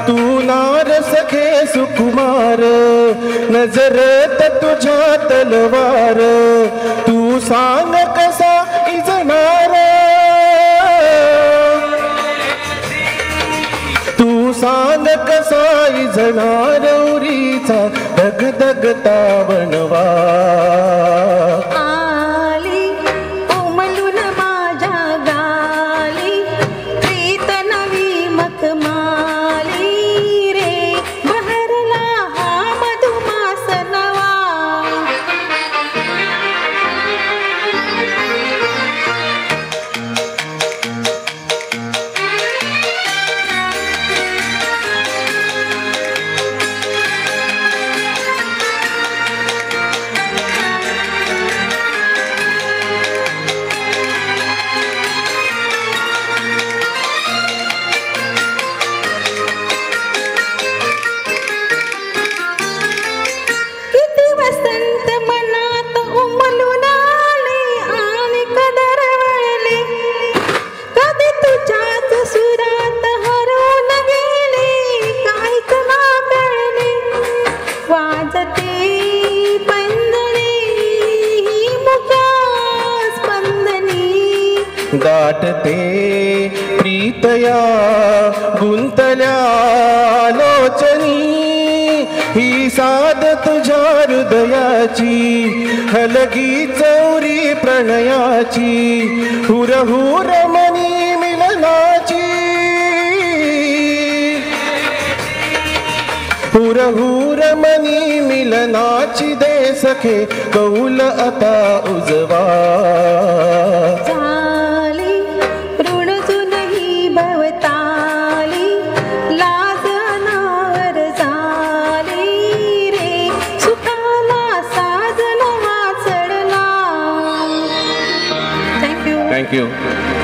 तू नार सखे सुकुमार नजरेत तुझ्या तलवार तू सांग कसा इजनार तू सांग कसा इजनार उरीचा दगदगता बनवा गाठते प्रीतया गुंतल्या लोचनी ही साध तुझ्या हृदयाची हलगी चौरी प्रणयाची हुरहुर मनी मिलनाची हुरहुर मनी मिलनाची दे सखे कौल आता उजवा Thank you.